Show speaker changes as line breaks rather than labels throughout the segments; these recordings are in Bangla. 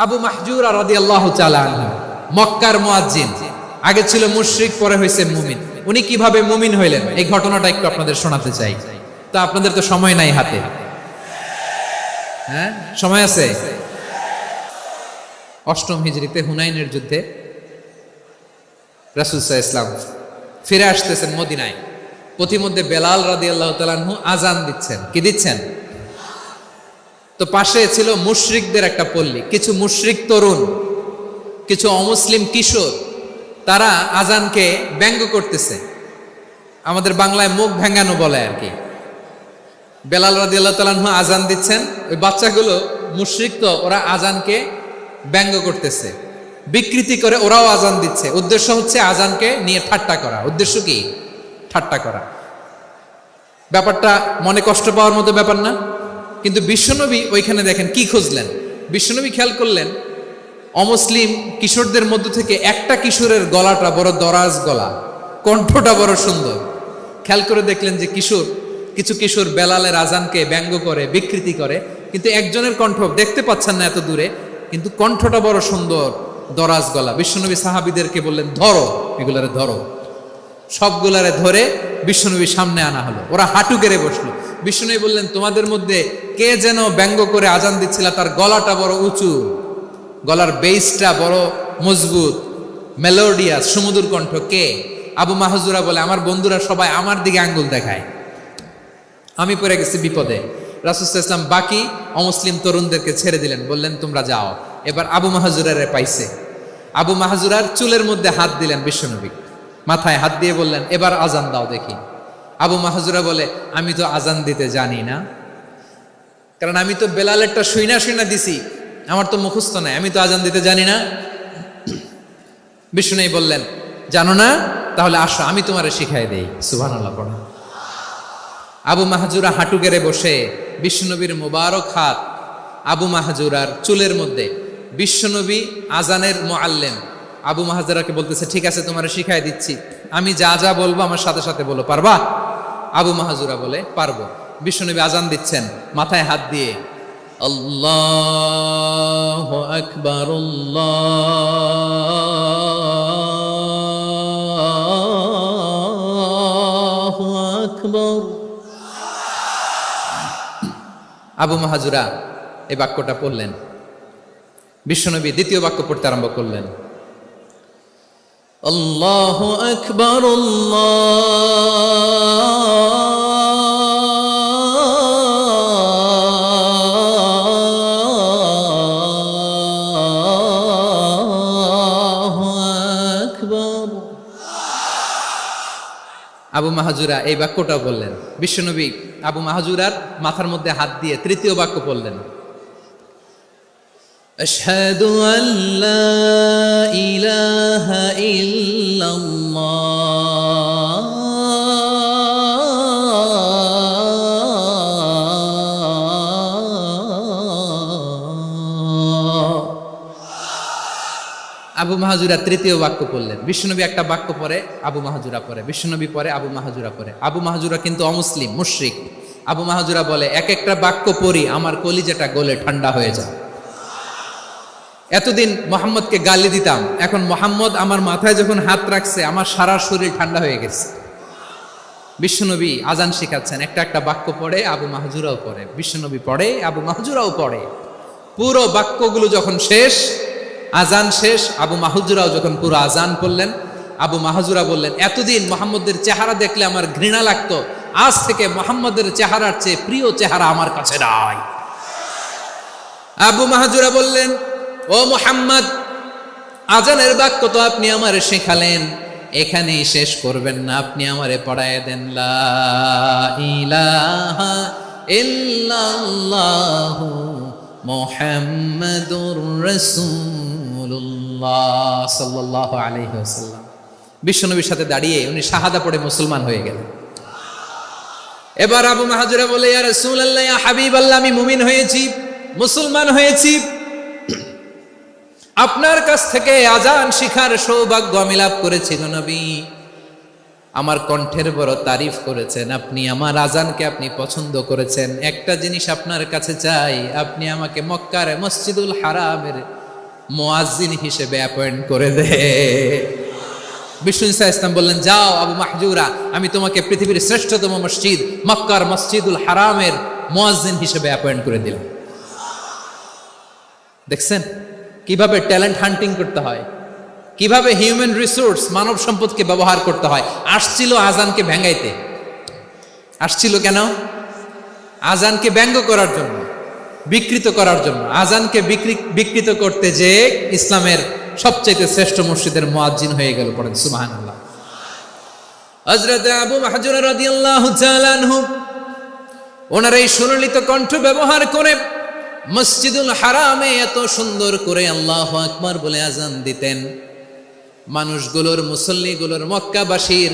আবু মাহজুরা রাদিয়াল্লাহু তাআলা আনহু মক্কার মুয়াজ্জিন, আগে ছিল মুশরিক, পরে হয়েছে মুমিন। উনি কিভাবে মুমিন হইলেন এই ঘটনাটা একটু আপনাদের শোনাতে চাই। তো আপনাদের তো সময় নাই হাতে, হ্যাঁ সময় আছে। অষ্টম হিজরিতে হুনাইনের যুদ্ধে রাসূল সাল্লাল্লাহু আলাইহি ওয়াসাল্লাম ফিরে আসতেছেন মদিনায়। পথিমধ্যে বেলাল রাদিয়াল্লাহু তাআলা আনহু আজান দিচ্ছেন। কি দিচ্ছেন? তো পাশে ছিল মুশরিকদের একটা পল্লী, কিছু মুশরিক তরুণ, কিছু অমুসলিম কিশোর, তারা আজানকে ব্যঙ্গ করতেছে। আমাদের বাংলায় মুখ ভেঙ্গানো বলে আর কি। বেলাল রাদিয়াল্লাহু তাআলা আনহু আজান দিচ্ছেন, ওই বাচ্চাগুলো মুশরিক, তো ওরা আজানকে ব্যঙ্গ করতেছে, বিকৃতি করে ওরাও আজান দিচ্ছে। উদ্দেশ্য হচ্ছে আজানকে নিয়ে ঠাট্টা করা। উদ্দেশ্য কি? ঠাট্টা করা। ব্যাপারটা মনে কষ্ট পাওয়ার মতো ব্যাপার না? কিন্তু বিশ্বনবী ওইখানে দেখেন কি খুঁজলেন। বিশ্বনবী খেয়াল করলেন অমুসলিম কিশোরদের মধ্য থেকে একটা কিশোরের গলাটা বড় দরাজ গলা, কণ্ঠটা বড় সুন্দর। খেয়াল করে দেখলেন যে কিছু কিশোর বেলালের আজানকে ব্যঙ্গ করে, বিকৃতি করে, কিন্তু একজনের কণ্ঠ দেখতে পাচ্ছেন না এত দূরে, কিন্তু কণ্ঠটা বড় সুন্দর, দরাজ গলা। বিশ্বনবী সাহাবীদেরকে বললেন, ধরো এগুলারে, ধরো। সবগুলারে ধরে বিশ্বনবীর সামনে আনা হলো। ওরা হাঁটু গেড়ে বসলো। বিশ্বনবী বললেন, তোমাদের মধ্যে কে যেন ব্যঙ্গ করে আজান দিচ্ছিল, তার গলাটা বড় উঁচু, গলার বেসটা বড় মজবুত, মেলোডিয়াস, সুমধুর কণ্ঠ। কে? আবু মাহজুরা বলে, আমার বন্ধুরা সবাই আমার দিকে আঙ্গুল দেখায়, আমি পড়ে গেছি বিপদে। রাসূল সাল্লাল্লাহু আলাইহি ওয়াসাল্লাম বাকি অমুসলিম তরুণদেরকে ছেড়ে দিলেন, বললেন তোমরা যাও। এবার আবু মাহজুরারে পাইছে। আবু মাহজুরার চুলের মধ্যে হাত দিলেন বিশ্বনবী, মাথায় হাত দিয়ে বললেন, এবার আজান দাও দেখি। আবু মাহজুরা বলে, আমি তো আজান দিতে জানি না, কারণ আমি তো বেলালেরটা শুইনা দিছি, আমার তো মুখস্থ নাই, আমি তো আজান দিতে জানি না। বিশ্বনবী বললেন, জানো না? তাহলে আসো, আমি তোমারে শিখাই দেই। সুবহানাল্লাহ পড়ো। আবু মাহজুরা হাঁটু গেড়ে বসে, বিশ্বনবীর মুবারক হাত আবু মাহজুরার চুলের মধ্যে। বিশ্বনবী আজানের মুআল্লিম আবু মাহজুরাকে বলতেছে, ঠিক আছে তোমারে শিখাই দিচ্ছি, আমি যা যা বলবো আমার সাথে সাথে বলো, পারবা? আবু মাহজুরা বলে, পারবো। বিশ্বনবী আজান দিচ্ছেন, মাথায় হাত দিয়ে আল্লাহু আকবার, আল্লাহু আকবার। আবু মাহজুরা এই বাক্যটা পড়লেন। বিশ্বনবী দ্বিতীয় বাক্য পড়তে আরম্ভ করলেন, আল্লাহু আকবার, আল্লাহু আকবার। আবু মাহজুরা এই বাক্যটা বললেন। বিশ্বনবী আবু মাহজুরার মাথার মধ্যে হাত দিয়ে তৃতীয় বাক্য বললেন, আশহাদু আল্লা ইলাহা ইল্লাল্লাহ, আবু মাহজুরা তৃতীয় বাক্য পড়লেন। বিশ্বনবী একটা বাক্য পরে আবু মাহজুরা পরে, বিশ্বনবী পরে আবু মাহজুরা পরে। আবু মাহজুরা কিন্তু অমুসলিম, মুশরিক। আবু মাহজুরা বলে, এক একটা বাক্য পড়ি আমার কলিজাটা গলে ঠান্ডা হয়ে যায়। এতদিন মোহাম্মদকে গালি দিতাম, এখন মোহাম্মদ আমার মাথায় যখন হাত রাখছে আমার সারা শরীর ঠান্ডা হয়ে গেছে। বিশ্বনবী আজান শিখাচ্ছেন, একটা একটা বাক্য পড়ে আবু মাহজুরাও পড়ে, বিশ্বনবী পড়ে, আবু মাহজুরাও পড়ে। পুরো বাক্যগুলো যখন শেষ, আজান শেষ, আবু মাহজুরাও যখন পুরো আজান পড়লেন, আবু মাহজুরা বললেন, এতদিন মোহাম্মদের চেহারা দেখলে আমার ঘৃণা লাগতো, আজ থেকে মোহাম্মদের চেহারার চেয়ে প্রিয় চেহারা আমার কাছে নাই। আবু মাহজুরা বললেন, ও মুহাম্মদ, আজানের বাক্য তো আপনি আমারে শেখালেন, এখানেই শেষ করবেন না, আপনি আমারে পড়ায় দেন, লা ইলাহা ইল্লাল্লাহু মুহাম্মাদুর রাসূলুল্লাহ সাল্লাল্লাহু আলাইহি ওয়াসাল্লাম। বিশ্বনবীর সাথে দাঁড়িয়ে উনি শাহাদা পড়ে মুসলমান হয়ে গেলেন। এবার আবু মাহজুরা বলে, ইয়া রাসূলুল্লাহ, ইয়া হাবিবাল্লাহ, আমি মুমিন হয়েছি, মুসলমান হয়েছি, আপনার কাছ থেকে আজান শিখার সৌভাগ্য আমি লাভ করেছি গো নবী। আমার কণ্ঠের বড় তারিফ করেছেন আপনি, আমার আজানকে আপনি পছন্দ করেছেন। একটা জিনিস আপনার কাছে চাই, আপনি আমাকে মক্কার মসজিদুল হারামের মুয়াজ্জিন হিসেবে অ্যাপয়েন্ট করে দে। বিষ্ণু ইসা ইসলাম বললেন, যাও আবু মাহজুরা, আমি তোমাকে পৃথিবীর শ্রেষ্ঠতম মসজিদ মক্কার মসজিদুল হারামের মুয়াজ্জিন হিসেবে অ্যাপয়েন্ট করে দিলাম। দেখছেন কিভাবে ট্যালেন্ট হান্টিং করতে হয়, কিভাবে হিউম্যান রিসোর্স মানব সম্পদকে ব্যবহার করতে হয়। আসছিল আজানকে ভেঙাইতে, আসছিল কেন? আজানকে ব্যঙ্গ করার জন্য, বিকৃত করার জন্য। আজানকে বিকৃত করতে যে ইসলামের সবচেয়ে শ্রেষ্ঠ মসজিদের মুয়াজ্জিন হয়ে গেল। পড়েন সুবহানাল্লাহ। হযরত আবু মাহজুরা রাদিয়াল্লাহু তাআলা আনহু ওনার এই সুললিত কণ্ঠ ব্যবহার করে মসজিদুল হারামে এত সুন্দর করে আল্লাহু আকবার বলে আজান দিতেন, মানুষগুলোর, মুসল্লিগুলোর, মক্কাবাসীর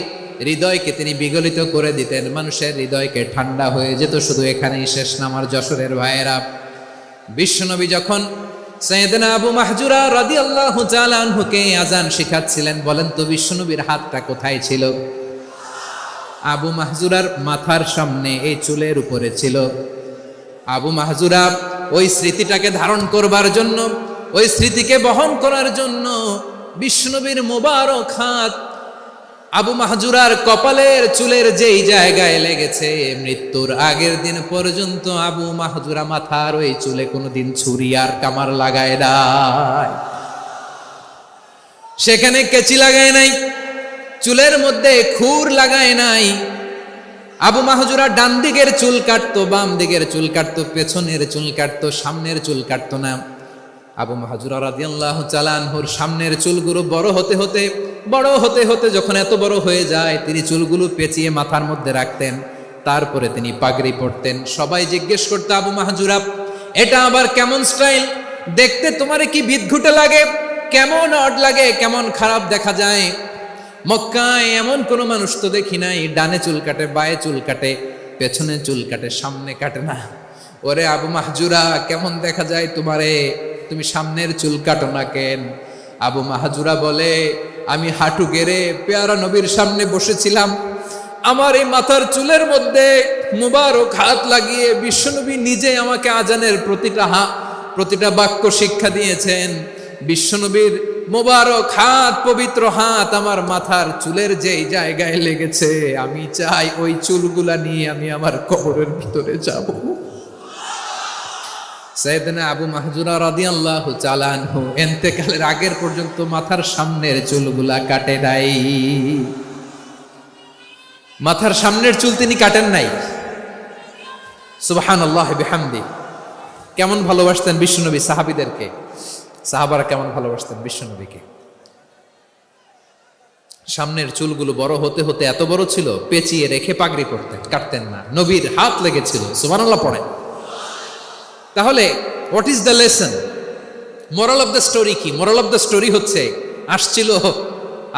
হৃদয়কে তিনি বিগলিত করে দিতেন। মানুষের হৃদয়কে ঠান্ডা হয়ে যেত। শুধু এখানেই শেষ না আমার যশোরের ভাইয়েরা। বিশ্বনবী যখন সাইয়েদনা আবু মাহজুরা রাদিয়াল্লাহু তাআলা আনহুকে আজান শিখাচ্ছিলেন, বলেন তো বিশ্বনবীর হাতটা কোথায় ছিল? আবু মাহজুরার মাথার সামনে, এই চুলের উপরে ছিল। আবু মাহজুরা ওই স্মৃতিটাকে ধারণ করবার জন্য, ওই স্মৃতিকে বহন করার জন্য বিশ্বনবীর মোবারক হাত আবু মাহজুরার কপালের চুলের যেই জায়গায় লেগেছে, মৃত্যুর আগের দিন পর্যন্ত আবু মাহজুরা মাথার ওই চুলে কোনোদিন ছুরি আর কামার লাগায় নাই, সেখানে কেচি লাগায় নাই, চুলের মধ্যে খুর লাগায় নাই। আবু মাহজুরা ডান দিকের চুল কাটতো, বাম দিকের চুল কাটতো, পেছনের চুল কাটতো, সামনের চুল কাটতো না। আবু মাহজুরা রাদিয়াল্লাহু তাআলা আনহুর সামনের চুলগুলো বড় হতে হতে যখন এত বড় হয়ে যায়, তিনি চুলগুলো পেঁচিয়ে মাথার মধ্যে রাখতেন। তারপরে তিনি পাগড়ি পরতেন। সবাই জিজ্ঞেস করতো, আবু মাহজুরা এটা আবার কেমন স্টাইল? দেখতে তোমার কি বিদঘুটে লাগে, কেমন অড লাগে, কেমন খারাপ দেখা যায়। মক্কায় এমন কোনো মানুষ তো দেখি নাই, ডানে চুল কাটে, বায়ে চুল কাটে, পেছনে চুল কাটে, সামনে কাটে না। ওরে আবু মাহজুরা, কেমন দেখা যায় তোমারে, তুমি সামনের চুল কাটো না কেন? আবু মাহজুরা বলে, আমি হাঁটু গেড়ে পেয়ারা নবীর সামনে বসেছিলাম, আমার এই মাথার চুলের মধ্যে মুবারক হাত লাগিয়ে বিশ্বনবী নিজে আমাকে আজানের প্রতিটা বাক্য শিক্ষা দিয়েছেন। বিশ্বনবীর মোবারক হাত, পবিত্র হাত আমার মাথার চুলের যেই জায়গায় লেগেছে, আমি চাই ওই চুলগুলা নিয়ে আমি আমার কবরের ভিতরে যাব। সাইয়েদনা আবু মাহজুরা রাদিয়াল্লাহু তাআলা আনহু ইন্তেকালের আগের পর্যন্ত মাথার সামনের চুলগুলা কাটে নাই। মাথার সামনের চুল তিনি কাটেন নাই। সুবহানাল্লাহি বিহামদি। কেমন ভালোবাসতেন বিশ্বনবী সাহাবীদেরকে, সাহাবারা কেমন ভালোবাসতেন বিশ্বনবীকে। সামনের চুলগুলো বড় হতে হতে এত বড় ছিল, পেঁচিয়ে রেখে পাগড়ি পরতেন, কাটতেন না। নবীর হাত লেগেছিল। সুবহানাল্লাহ পড়েন। তাহলে what is the lesson, moral of the story কি? মোরাল অফ দ্য স্টোরি হচ্ছে, আসছিল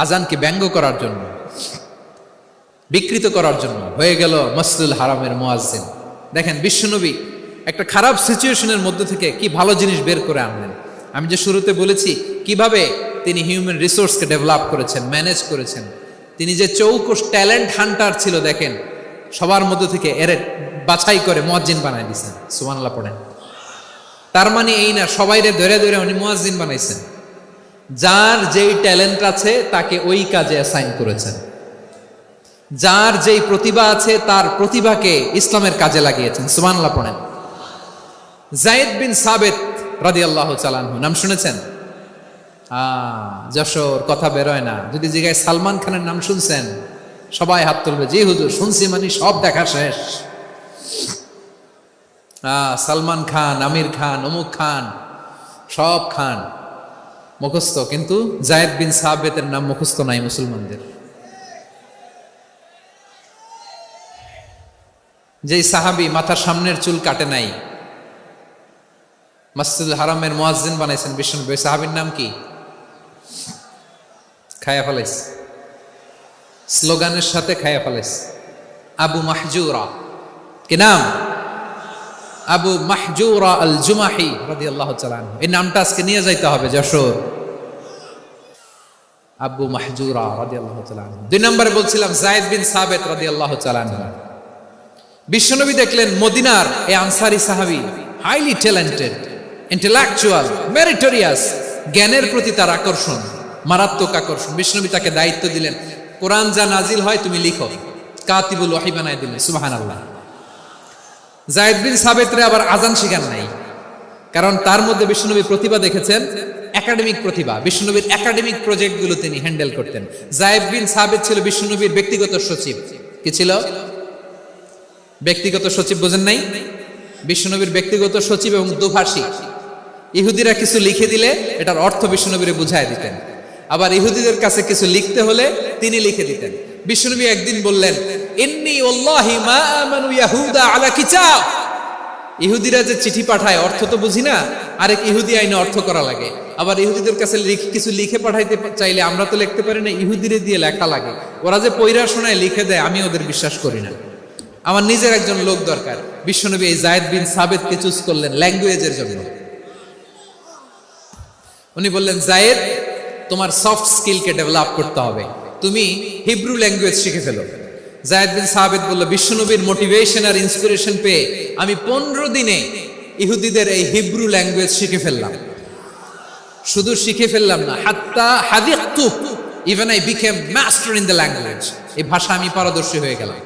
আজানকে ব্যঙ্গ করার জন্য, বিকৃত করার জন্য, হয়ে গেল মসজিদুল হারামের মুয়াজ্জিন। দেখেন বিশ্বনবী একটা খারাপ সিচুয়েশনের মধ্যে থেকে কি ভালো জিনিস বের করে আনলেন। আমি যে শুরুতে বলেছি কিভাবে তিনি হিউম্যান রিসোর্সকে ডেভেলপ করেছেন, ম্যানেজ করেছেন। তিনি যে চৌকস ট্যালেন্ট হান্টার ছিল, দেখেন সবার মধ্যে থেকে এর বাছাই করে মুয়াজ্জিন বানাই দিয়েছেন। সুবহানাল্লাহ পড়েন। তার মানে এই না সবাইরে ধরে ধরে উনি মুয়াজ্জিন বানাইছেন। যার যেই ট্যালেন্ট আছে তাকে ওই কাজে অ্যাসাইন করেছেন। যার যেই প্রতিভা আছে তার প্রতিভাকে ইসলামের কাজে লাগিয়েছেন। সুবহানাল্লাহ পড়েন। যায়েদ বিন সাবিত রাদিয়াল্লাহু তাআলা আনহু নাম শুনেছেন? যশোর কথা বেরোয় না। যদি জিজ্ঞাসা সালমান খানের নাম শুনছেন, সবাই হাত তুলবে, জি হুজুর শুনছি, মানে সব দেখা শেষ। সালমান খান, আমির খান, অমুক খান, সব খান মুখস্থ, কিন্তু যায়েদ বিন সাবিতের নাম মুখস্থ নাই মুসলমানদের। যেই সাহাবী মাথার সামনের চুল কাটে নাই, মসজিদুল হারামের মুয়াজ্জিন বানাইছেন বিশ্বনবী, ওই সাহাবীর নাম কি? খায়া ফেলাইস, স্লোগানের সাথে খায়া ফেলাইস। আবু মাহজুরা। কি নাম? আবু মাহজুরা আল জুমাহি রাদিয়াল্লাহু তাআলা আনহু। এই নামটা আজকে নিয়ে যাইতে হবে যশোর। আবু মাহজুরা রাদিয়াল্লাহু তাআলা আনহু। 2 নম্বরে বলছিলাম যায়েদ বিন সাবিত রাদিয়াল্লাহু তাআলা আনহু। বিশ্বনবী দেখলেন মদিনার এই আনসারী সাহাবী হাইলি ট্যালেন্টেড, ইন্টেলেকচুয়াল, মেরিটোরিয়াস, জ্ঞানের প্রতি তার আকর্ষণ, মারাত্মক আকর্ষণ। বিশ্বনবী তাকে দায়িত্ব দিলেন, কোরআন যা নাজিল হয় তুমি লিখো, কাতিবুল ওয়াহি বানায় দিলেন। সুবহানাল্লাহ। যায়েদ বিন সাবিতরে আবার আজান শিখান নাই, কারণ তার মধ্যে বিশ্বনবী প্রতিভা দেখেছেন, একাডেমিক প্রতিভা। বিশ্বনবীর একাডেমিক প্রজেক্টগুলো তিনি হ্যান্ডেল করতেন। যায়েদ বিন সাবিত ছিল বিশ্বনবীর ব্যক্তিগত সচিব। কি ছিল? ব্যক্তিগত সচিব। বোঝেন নাই? বিশ্বনবীর ব্যক্তিগত সচিব এবং দুভাষী। ইহুদিরা কিছু লিখে দিলে এটার অর্থ বিশ্বনবীরে বুঝায় দিতেন, আবার ইহুদিদের কাছে কিছু লিখতে হলে তিনি লিখে দিতেন। বিশ্বনবী একদিন বললেন, ইন্নী ওয়াল্লাহি মা আমানু ইয়াহুদা আলা কিতাব। ইহুদিরা যে চিঠি পাঠায় অর্থ তো বুঝি না, আরেক ইহুদি আইনে অর্থ করা লাগে। আবার ইহুদিদের কাছে কিছু লিখে পাঠাইতে চাইলে আমরা তো লিখতে পারি না, ইহুদিরে দিয়ে লেখা লাগে। ওরা যে পয়রা শোনায় লিখে দেয়, আমি ওদের বিশ্বাস করি না। আমার নিজের একজন লোক দরকার। বিশ্বনবী এই যায়েদ বিন সাবিতকে চুজ করলেন ল্যাঙ্গুয়েজের জন্য। উনি বললেন, যায়েদ, তোমার সফট স্কিলকে ডেভেলপ করতে হবে, তুমি হিব্রু ল্যাঙ্গুয়েজ শিখে ফেলো। যায়েদ বিন সাবিত বলল, বিশ্বনবীর মোটিভেশন আর ইন্সপিরেশন পেয়ে আমি 15 দিনে ইহুদিদের এই হিব্রু ল্যাঙ্গুয়েজ শিখে ফেললাম। শুধু শিখে ফেললাম না, হাত্তা হাদিকতু, even I became master in the language. এই ভাষা আমি পারদর্শী হয়ে গেলাম।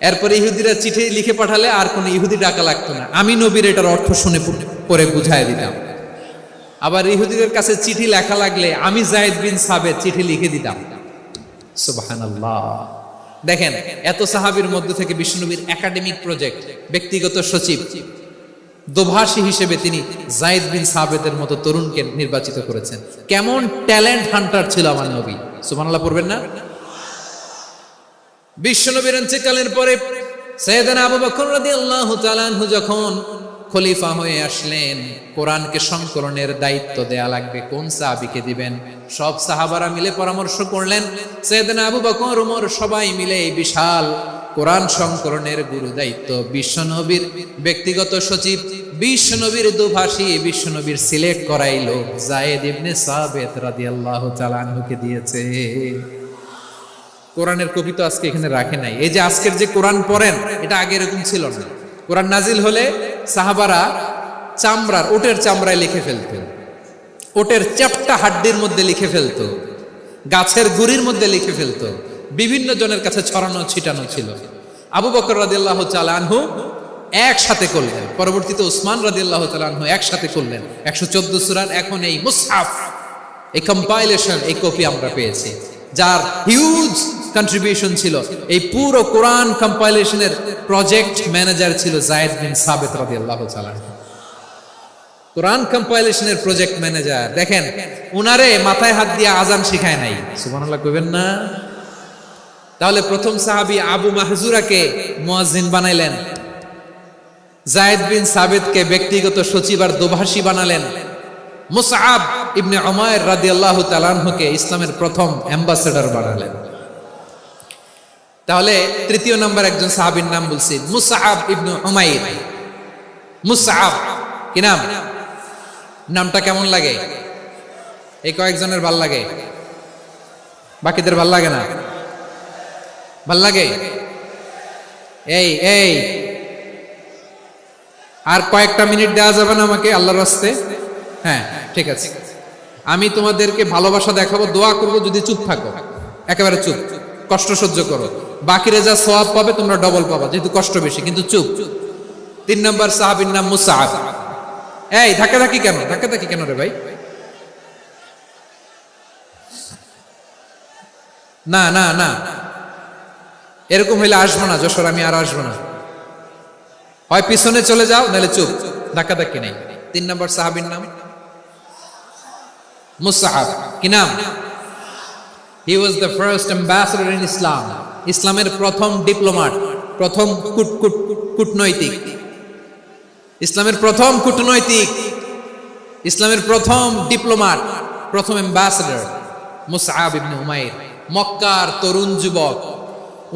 এরপরে ইহুদিরা চিঠি লিখে পাঠালে আর কোনো ইহুদি ডাকা লাগতো না, আমি নবীর এটার অর্থ শুনে পরে বুঝাই দিতাম। আবার ইহুদিদের কাছে চিঠি লেখা লাগলে আমি যায়েদ বিন সাবিত চিঠি লিখে দিতাম। সুবহানাল্লাহ। দেখেন, এত সাহাবীর মধ্যে থেকে বিশ্বনবীর একাডেমিক প্রজেক্ট, ব্যক্তিগত সচিব, দোভাষী হিসেবে তিনি যায়েদ বিন সাবিতের মতো তরুণকে নির্বাচিত করেছেন। কেমন ট্যালেন্ট হান্টার ছিল আমার নবী। সুবহানাল্লাহ পড়বেন না? বিশ্বনবীর ইন্তেকালের পরে সাইয়েদনা আবু বকর রাদিয়াল্লাহু তাআলা আনহু যখন খলিফা হয়ে আসলেন, কোরআনকে সংকলনের দায়িত্ব দেয়া লাগবে, কোন সাহাবীকে দিবেন? সব সাহাবারা মিলে পরামর্শ করলেন। সাইয়েদনা আবু বকর, ওমর সবাই মিলে এই বিশাল কোরআন সংকলনের গুরু দায়িত্ব বিশ্বনবীর ব্যক্তিগত সচিব, বিশ্বনবীর দুভাষী, বিশ্বনবীর সিলেক্ট করাইলো যায়েদ ইবনে সাবিত রাদিয়াল্লাহু তাআলা আনহুকে দিয়েছে। কোরআনের কপি তো আজকে এখানে রাখে নাই। এই যে আজকের যে কোরআন পড়েন, এটা আগে এরকম ছিল না। কোরআন নাজিল হলে সাহাবারা চামড়ার, ওটের চামড়ায় লিখে ফেলতো, ওটের চ্যাপ্টা হাড্ডির মধ্যে লিখে ফেলতো, গাছের গুড়ির মধ্যে লিখে ফেলতো, বিভিন্ন জনের কাছে ছড়ানো ছিটানো ছিল। আবু বকর রাদিয়াল্লাহু তাআলা আনহু একসাথে করলেন, পরবর্তীতে উসমান রাদিয়াল্লাহু তাআলা আনহু একসাথে করলেন 114 সূরার। এখন এই মুসহাফ, এই কম্পাইলেশন, এই কপি আমরা পেয়েছি, যার হিউজ কন্ট্রিবিউশন ছিল। এই পুরো কোরআন কম্পাইলেশনের প্রজেক্ট ম্যানেজার ছিল যায়েদ বিন সাবিত রাদিয়াল্লাহু তাআলা। কোরআন কম্পাইলেশনের প্রজেক্ট ম্যানেজার। দেখেন, উনারে মাথায় হাত দিয়ে আজান শিখায় নাই। সুবহানাল্লাহ কইবেন না? তাহলে প্রথম সাহাবী আবু মাহজুরাকে মুয়াজ্জিন বানাইলেন, যায়েদ বিন সাবিতকে ব্যক্তিগত সচিব আর দোভাষী বানালেন, মুসআব ইবনে উমাইর রাদিয়াল্লাহু তাআলা আনহুকে ইসলামের প্রথম অ্যাম্বাসেডর বানালেন। তাহলে তৃতীয় নাম্বার একজন সাহাবীর নাম বলছি, মুসআব ইবনে উমাইর। মুসআব কি নাম? নামটা কেমন লাগে? এই কয়েকজনের ভাল লাগে, বাকিদের ভাল লাগে না? ভাল লাগে? এই আর কয়েকটা মিনিট দেওয়া যাবে না আমাকে আল্লাহর রাস্তে? হ্যাঁ, ঠিক আছে। আমি তোমাদেরকে ভালোবাসা দেখাবো, দোয়া করবো যদি চুপ থাকো, একেবারে চুপ, কষ্ট সহ্য করো। বাকিরা যা সওয়াব পাবে তোমরা ডবল পাবা, যেহেতু কষ্ট বেশি, কিন্তু চুপ। 3 নম্বর সাহাবীর নাম মুসআব। এই ধাক্কাধাক্কি কেন রে ভাই? না না না, এরকম হইলে আসবো না যশোর, আমি আর আসবো না। হয় পিছনে চলে যাও, নাহলে চুপ, ধাক্কাধাক্কি নেই। 3 নম্বর সাহাবীর নাম মুসআব। কি নাম? He was the first ambassador in Islam. ইসলামের প্রথম ডিপ্লোম্যাট, প্রথম কূটনৈতিক, ইসলামের প্রথম কূটনৈতিক, ইসলামের প্রথম ডিপ্লোম্যাট, প্রথম অ্যাম্বাসেডর মুসআব ইবনে উমাইর। মক্কার তরুণ যুবক,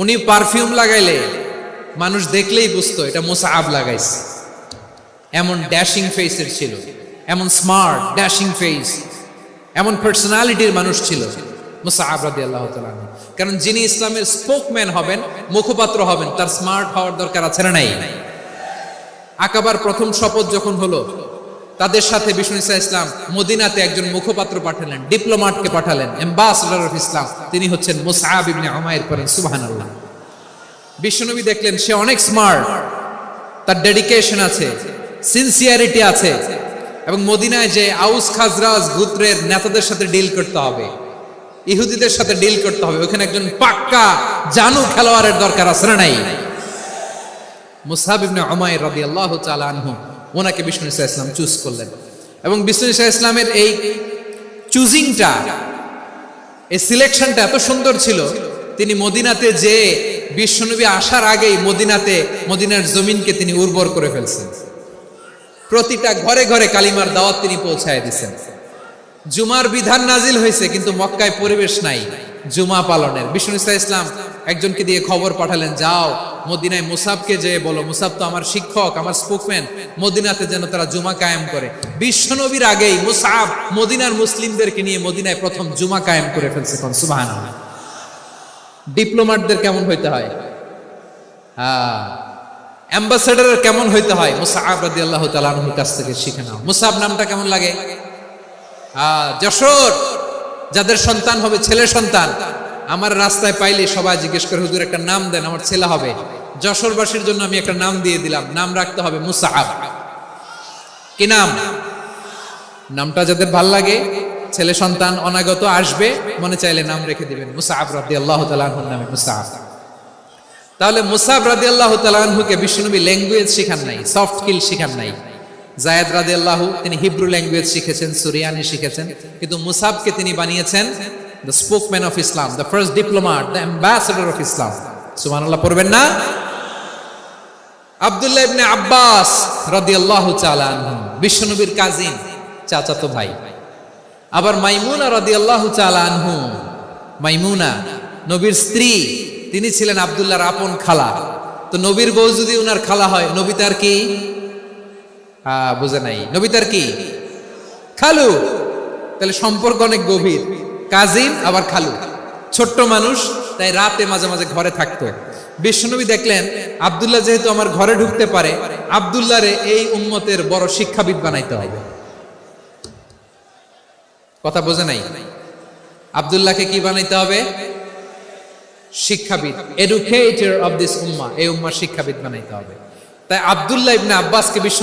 উনি পারফিউম লাগাইলে মানুষ দেখলেই বুঝতো এটা মুসআব লাগাইছে। এমন ড্যাশিং ফেসের ছিল, এমন স্মার্ট ড্যাশিং ফেস, এমন পার্সোনালিটির মানুষ ছিল মুসআব রাদিয়াল্লাহু তাআলা। কারণ যিনি ইসলামের স্পোকম্যান হবেন, মুখপাত্র হবেন, তার স্মার্ট হওয়ার দরকার আছে না নাই? আকাবার প্রথম শপথ যখন হলো, তাদের সাথে বিষ্ণু ইসা ইসলাম মদিনাতে একজন মুখপাত্র পাঠালেন, ডিপ্লোম্যাটকে পাঠালেন, অ্যাম্বাসেডর অফ ইসলাম, তিনি হচ্ছেন মুসআব ইবনে উমাইর। করেন সুবহানাল্লাহ। বিশ্বনবী দেখলেন সে অনেক স্মার্ট, তার ডেডিকেশন আছে, সিনসিয়ারিটি আছে, এবং মদিনায় যে আউস খাজরাজ গোত্রের নেতাদের সাথে ডিল করতে হবে, ইহুদিদের সাথে ডিল করতে হবে, ওখানে একজন পাক্কা জানু খেলোয়াড়ের দরকার আছে না নাই? মুসআব ইবনে উমাইর রাদিয়াল্লাহু তাআলা আনহু, ওনাকে বিষ্ণু ইসা ইসলাম চুজ করলেন। এবং বিষ্ণু ইসা ইসলামের এই চুজিংটা, এই সিলেকশনটা এত সুন্দর ছিল, তিনি মদিনাতে যে বিশ্বনবী আসার আগেই মদিনার জমিনকে তিনি উর্বর করে ফেলছেন। প্রতিটা ঘরে ঘরে কালিমার দাওয়াত তিনি পৌঁছায় দিচ্ছেন। জুমার বিধান নাজিল হয়েছে, কিন্তু মক্কায় পরিবেশ নাই জুমা পালনের। বিষ্ণু ইসা ইসলাম একজনকে দিয়ে খবর পাঠালেন, যাও মদিনায় মুসাবকে যে বলো, মুসাব তো আমার শিক্ষক, আমার স্পোকম্যান, মদিনাতে যেন তারা জুমা কায়েম করে। বিশ্বনবীর আগেই মুসাব মদিনার মুসলিমদেরকে নিয়ে মদিনায় প্রথম জুমা কায়েম করে ফেলছে। কোন সুবহানাল্লাহ। ডিপ্লোম্যাটদের কেমন হইতে হয়, অ্যাম্বাসেডারের কেমন হইতে হয়, মুসআব রাদিয়াল্লাহু তাআলা আনহুর কাছ থেকে শিখে নাও। মুসআব নামটা কেমন লাগে? যশোর, যাদের সন্তান হবে ছেলে সন্তান, আমার রাস্তায় পাইলে সবাই জিজ্ঞেস করে, হুজুর একটা নাম দেন, আমার ছেলে হবে। যশোরবাসীর জন্য আমি একটা নাম দিয়ে দিলাম, নাম রাখতে হবে মুসআব। কি নাম? নামটা যাদের ভাল লাগে, ছেলে সন্তান অনাগত আসবে, মনে চাইলে নাম রেখে দিবেন মুসআব রাদিয়াল্লাহু তাআলা আনহুর নামে মুসআব। তাহলে মুসআব রাদিয়াল্লাহু তাআলা আনহুকে বিশ্বনবী ল্যাঙ্গুয়েজ শিখান নাই, সফট স্কিল শিখান নাই। যায়েদ রাদিয়াল্লাহু, তিনি হিব্রু ল্যাঙ্গুয়েজ শিখেছেন, সুরিয়ানি শিখেছেন, কিন্তু মুসআবকে তিনি বানিয়েছেন the spokesman of Islam, the first diplomat, the ambassador of Islam. সুবহানাল্লাহ পড়বেন না? আব্দুল্লাহ ইবনে আব্বাস রাদিয়াল্লাহু তাআলা আনহু, বিশ্বনবীর কাজিন, চাচাতো ভাই। আবার মাইমুনা রাদিয়াল্লাহু তাআলা আনহু, মাইমুনা নবীর স্ত্রী, তিনি ছিলেন আব্দুল্লাহর আপন খালা। তো নবীর বউ যদি উনার খালা হয়, নবী তার কি? বুঝে নাই, নবী তার কি? খালু। তাহলে সম্পর্ক অনেক গভীর, কাজিন আবার খালু, ছোট্ট মানুষ, তাই রাতে মাঝে মাঝে ঘরে থাকতো। বিশ্বনবী দেখলেন আব্দুল্লাহ যেহেতু আমার ঘরে ঢুকতে পারে, আব্দুল্লাহরে এই উম্মতের বড় শিক্ষাবিদ বানাইতে হবে। কথা বোঝে নাই? আব্দুল্লাহকে কি বানাইতে হবে? শিক্ষাবিদ, এডুকেটর অফ দিস উম্মাহ, এই উম্মার শিক্ষাবিদ বানাইতে হবে। তাই আব্দুল্লাহ ইবনে আব্বাসকে বিশ্ব